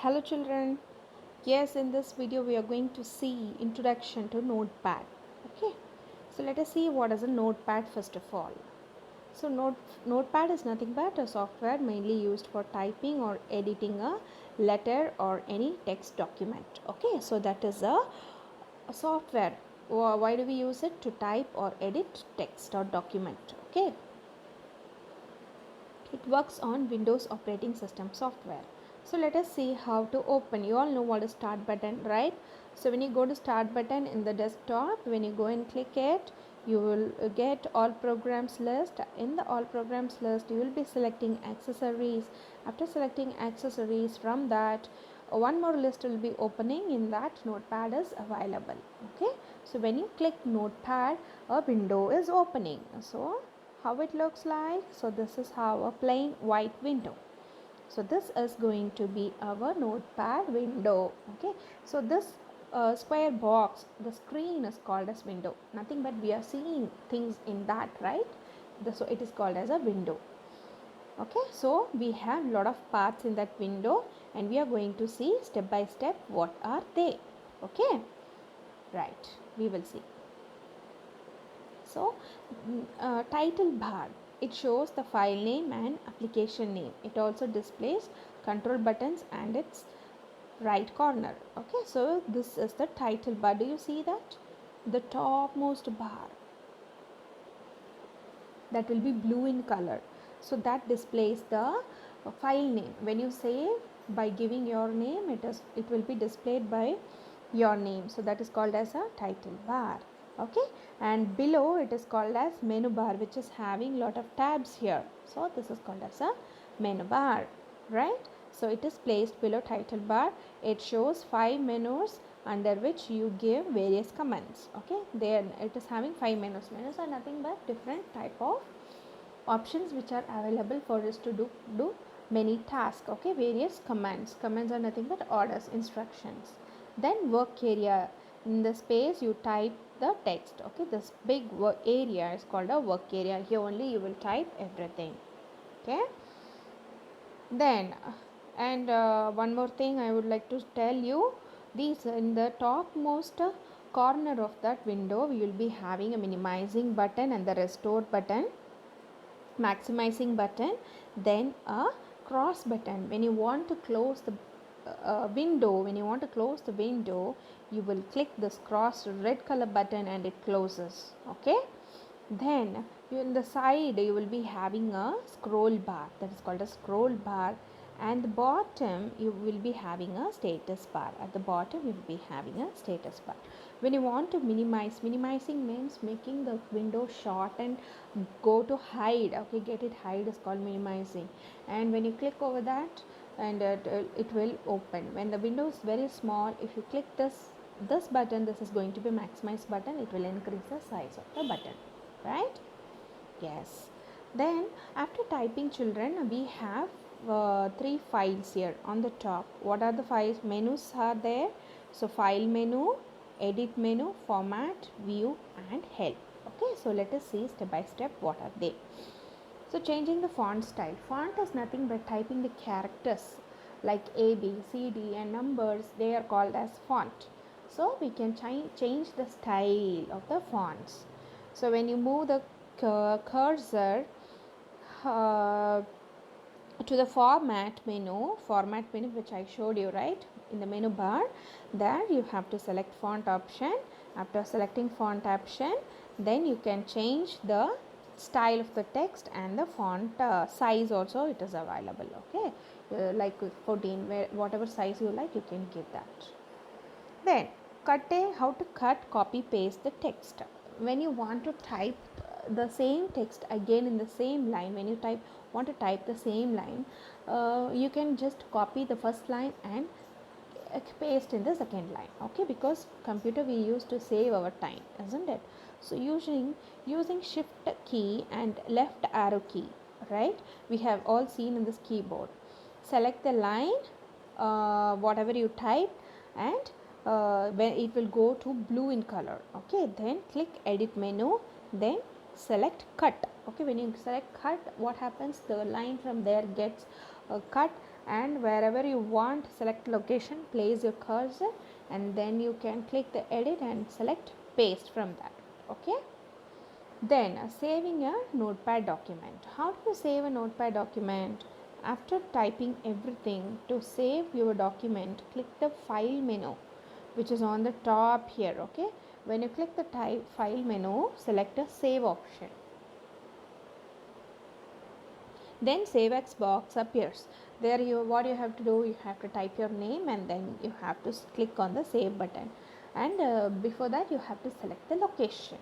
Hello children. Yes, in this video we are going to see introduction to Notepad. Okay. So let us see what is a Notepad first of all. So Notepad is nothing but a software mainly used for typing or editing a letter or any text document. Okay. So that is a software. Why do we use it? To type or edit text or document. Okay. It works on Windows operating system software. So let us see how to open. You all know what is start button, right? So when you go to start button in the desktop, when you go and click it, you will get all programs list. In the all programs list, you will be selecting accessories. After selecting accessories, from that one more list will be opening. In that Notepad is available. Okay. So when you click Notepad, a window is opening. So how it looks like? So this is how a plain white window. So this is going to be our Notepad window. Okay. So this square box, the screen is called as window. Nothing but we are seeing things in that, right? So it is called as a window. Okay. So we have lot of parts in that window and we are going to see step by step what are they. Okay. Right. We will see. So title bar, it shows the file name and application name. It also displays control buttons and its right corner. Okay, so this is the title bar. Do you see that? The topmost bar, that will be blue in color. So that displays the file name. When you save by giving your name, it will be displayed by your name. So that is called as a title bar. Okay, and below it is called as menu bar, which is having lot of tabs here. So this is called as a menu bar, right? So it is placed below title bar. It shows 5 menus under which you give various commands. Okay, then it is having 5 menus. Menus are nothing but different type of options which are available for us to do many tasks. Okay, various commands are nothing but orders, instructions. Then work area, in the space you type the text. Okay, this big work area is called a work area. Here only you will type everything. Okay, then and one more thing I would like to tell you, these in the topmost corner of that window we will be having a minimizing button and the restore button, maximizing button, then a cross button. When you want to close the window, you will click this cross red color button and it closes. Okay, then in the side you will be having a scroll bar, that is called a scroll bar, and the bottom you will be having a status bar. At the bottom you will be having a status bar. When you want to minimizing means making the window short and go to hide. Okay, get it hide is called minimizing, and when you click over that and it will open. When the window is very small, if you click this button, this is going to be maximize button, it will increase the size of the button, right? Yes. Then after typing children, we have 3 files here on the top. What are the files? Menus are there. So file menu, edit menu, format, view and help. Okay, so let us see step by step what are they. So changing the font style. Font is nothing but typing the characters like A, B, C, D and numbers. They are called as font. So we can change the style of the fonts. So when you move the cursor uh, to the format menu which I showed you, right, in the menu bar, there you have to select font option. After selecting font option, then you can change the style of the text and the font size also it is available. Okay, like 14, whatever size you like you can give that. Then how to cut copy paste the text. When you want to type the same text again in the same line, when you want to type the same line, you can just copy the first line and paste in the second line. Okay, because computer we use to save our time, isn't it? So using shift key and left arrow key, right, we have all seen in this keyboard. Select the line, whatever you type, and when it will go to blue in color. Okay, then click edit menu, then select cut. Okay, when you select cut, what happens, the line from there gets cut and wherever you want, select location, place your cursor, and then you can click the edit and select paste from that. Okay. Then saving a notepad document. How do you save a notepad document? After typing everything, to save your document, click the file menu which is on the top here. Okay, when you click the type file menu, select a save option. Then save as box appears. There what you have to do, you have to type your name and then you have to click on the save button, and before that you have to select the location,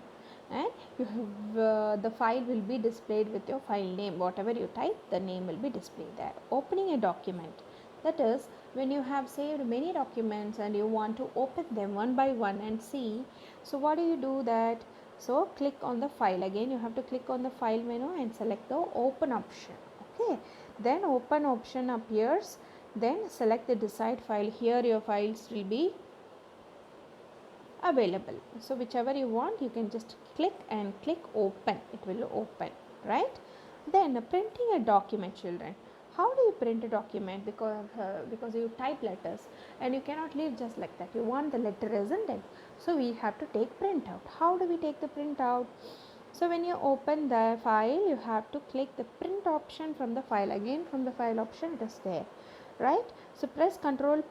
and you have the file will be displayed with your file name. Whatever you type, the name will be displayed there. Opening a document, that is when you have saved many documents and you want to open them one by one and see. So what do you do that? So click on the file. Again you have to click on the file menu and select the open option. Okay, then open option appears, then select the desired file. Here your files will be available, so whichever you want, you can just click and click open, it will open, right? Then printing a document, children. How do you print a document? Because you type letters and you cannot leave just like that, you want the letter, isn't it? So we have to take printout. How do we take the printout? So when you open the file, you have to click the print option from the file. Again from the file option, it is there, right? So press control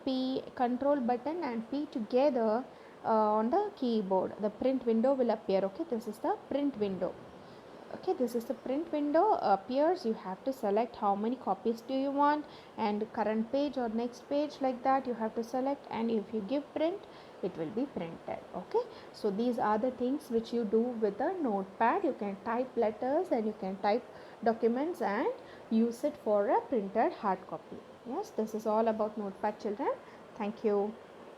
button and P together on the keyboard. The print window will appear. Okay, this is the print window. Okay, this is the print window appears. You have to select how many copies do you want, and current page or next page, like that you have to select, and if you give print, it will be printed. Okay, so these are the things which you do with a notepad. You can type letters and you can type documents and use it for a printed hard copy. Yes, this is all about notepad, children. Thank you.